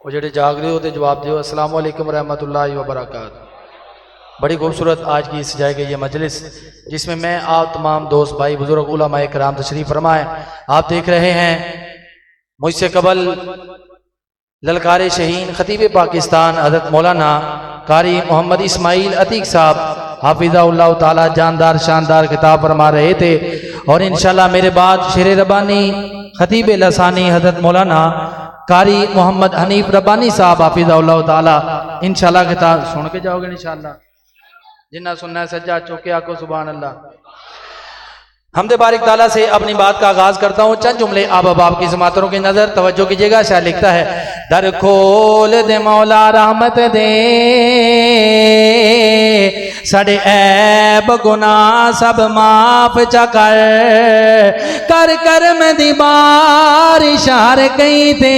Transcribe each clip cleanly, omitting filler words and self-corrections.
वो जेडे जाग रहे हो तो जवाब दो। अस्सलाम वालेकुम रहमतुल्लाहि व बरकातहू। बड़ी खूबसूरत आज की सजाई गई ये मजलिस जिसमें मैं आप तमाम दोस्त भाई बुजुर्ग उलमाए कराम तशरीफ फरमाए। आप देख रहे हैं मुझसे कबल ललकारे शहीन खतीब पाकिस्तान हज़रत मौलाना कारी मोहम्मद इस्माइल अतीक साहब हाफिज़ाहुल्लाह ताला जानदार शानदार खिताब फरमा रहे थे और इंशाल्लाह मेरे बाद शेर रब्बानी खतीब लसानी हज़रत मौलाना कारी मोहम्मद हनीफ रब्बानी साहब हाफिज़ाहुल्लाह ताला इंशाल्लाह खिताब सुन के जाओगे इंशाल्लाह। जिन्ना सुनना है सज्जा चौके आको सुभान अल्लाह। हमदे बारिक ताला से अपनी बात का आगाज करता हूँ। चंद जुमले आप बाप की समातरों की नजर तवज्जो कीजिएगा। शायद लिखता है दर खोल दे मौला रहमत दे साडे ऐब गुनाह सब माफ चा कर कर में दी बारिश हार कई थे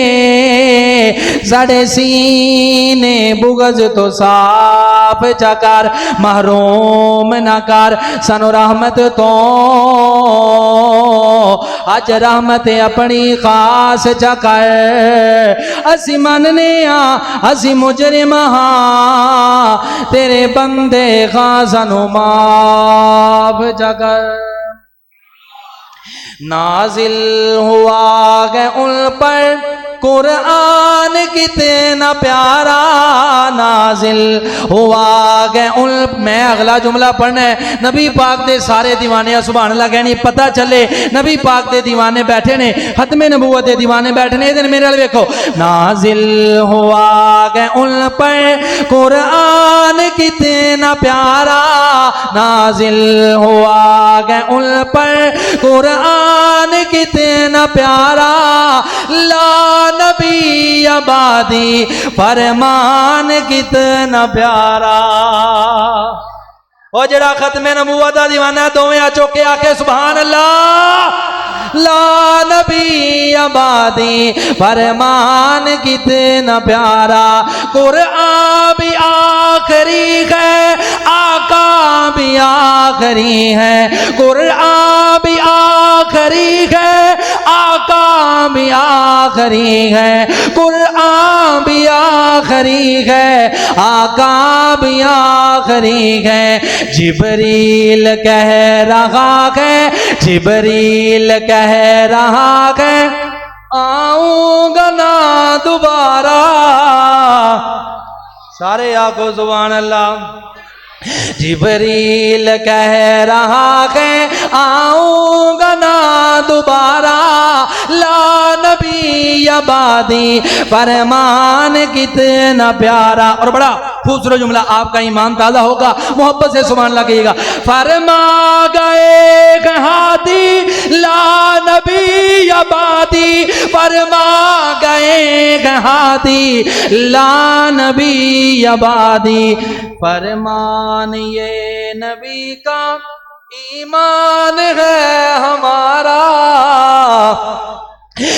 साडे सीने बुगज तो साफ चा कर महरूम ना कर सनु रहमत तो अज रहमत अपनी खास चकर असी मनने असी मुजरिम हाँ तेरे बंदे खां सानू माफ चकर। नाजिल हुआ गए उन पर कुरान कितना प्यारा नाजिल हुआ गए उन। मैं अगला जुमला पढ़ना है। नबी पाक दे सारे दीवाने सुभान अल्लाह कहनी पता चले नबी पाक दे दीवाने बैठे ने खत्मे नबूवत दे दीवाने बैठे ने। इधर मेरे वाल देखो नाजिल हुआ गए उन पर कुरान कितना प्यारा नाजिल हुआ गए उन पर कुरान कितना प्यारा ला नबी आबादी फरमान कितना प्यारा। और जड़ा खत्मे नबूवत दा दीवाना दोवें चौके आके सुभान अल्लाह। ला नबी आबादी फरमान कितना प्यारा कुरान भी आखिरी है आका भी आखिरी है कुरान भी आखिरी है आका भी आखिरी है कुरान भी आखिरी है आका भी आखिरी है। जिबरील कह रहा है जिबरील कह रहा है आऊंगा ना दोबारा। सारे आको सुभान अल्लाह। जिबरील कह रहा है आऊंगा ना दोबारा ला नबी आबादी फरमान कितना प्यारा। और बड़ा खूबसूरत जुमला आपका ईमान ताज़ा होगा मोहब्बत से सुभान अल्लाह कहिएगा। फरमा गए हादी ला नबी आबादी फरमा गए हादी ला नबी आबादी फरमान ये नबी का ईमान है हमारा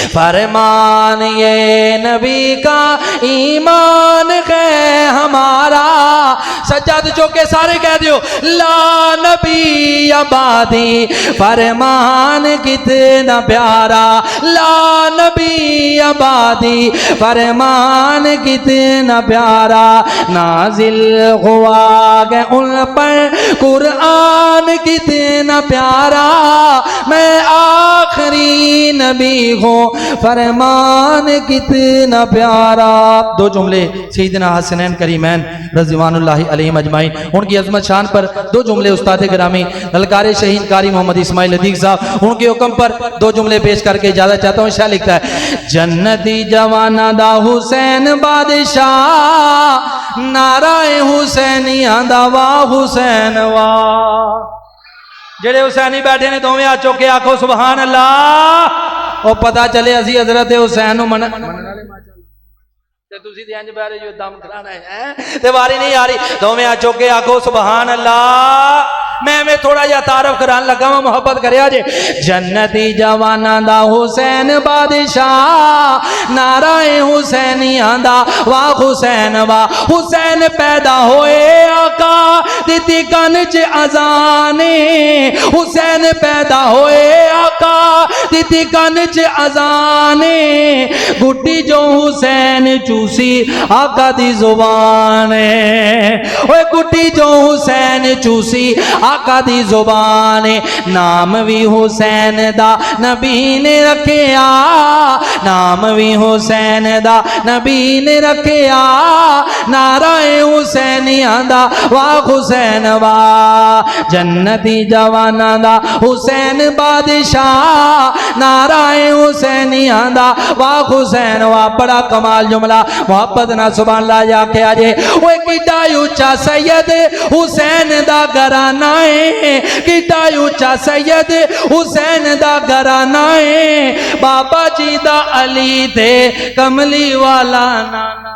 फरमान ये नबी का ईमान है हमारा। सज्जाद चौके सारे कह दियो ला नबी आबादी फरमान कितना प्यारा ला नबी आबादी फरमान कितना प्यारा। नाजिल हुआ गए उन पर कुरान कितना प्यारा मैं आखिरी नबी फरमान कितना प्यारा। दो जुमले सैयदना हसनैन करीमैन रज़िवानुल्लाहि अलैहिम अजमाइन उनकी अजमत शान पर दो जुमले उस्ताद गिरामी ललकारे शहीन कारी मोहम्मद इस्माइल अतीक साहब उनके हुक्म पर दो जुमले पेश करके इजाजत चाहता हूँ। शाह लिखता है जन्नती जवाना दा हुसैन बादशाह नाराए हुसैनिया दा वाह हुसैन वाह। जेड़े हुसैनी बैठे ने दोवें हाथ चौके आखो सुभान अल्लाह। और पता चले असी हजरत हुसैन मन दम कराना है ते वारी नहीं आ रही दोवें हाथ चौके आखो सुभान अल्लाह। मैं थोड़ा जा तारफ करान लगा वा मोहब्बत करया जे। जन्नती जवाना दा हुसैन बादशाह नाराए हुसैनिया दा वाह हुसैन वाह। हुसैन पैदा होए आका दिती कन च अजाने हुसैन पैदा होए आका दिती कन च अजाने गुड्डी जो हुसैन हुसैन चूसी आका दी जुबान ओए कुटी जो हुसैन चूसी आका दी जुबान नाम भी हुसैन दा नबी ने रखिया नाम भी हुसैन दा नबी ने रखिया नाराए हुसैनिया दा वाह हुसैन वाह जन्नती जवाना दा हुसैन बादशाह नाराए हुसैनिया दा वाह हुसैन वाह बड़ा कमाल जुमला मोहब्बत ना सुभान अल्लाह जाके आजे ओए किड्डा ऊंचा सैयद हुसैन दा घराना है किड्डा ऊंचा सैयद हुसैन दा घराना है बाबा जी दा अली दे कमली वाला नाना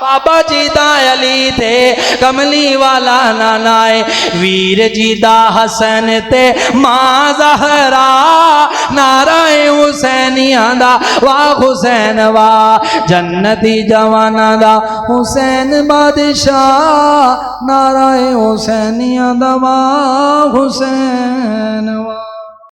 बाबा जी दा अली थे कमली वाला नाना है वीर जी दा हसन ते मां ज़हरा नाराए हुसैनिया दा वाह हुसैन वाह जन्नती जवाना दा हुसैन बादशाह नाराए हुसैनिया दा वाह हुसैन वाह।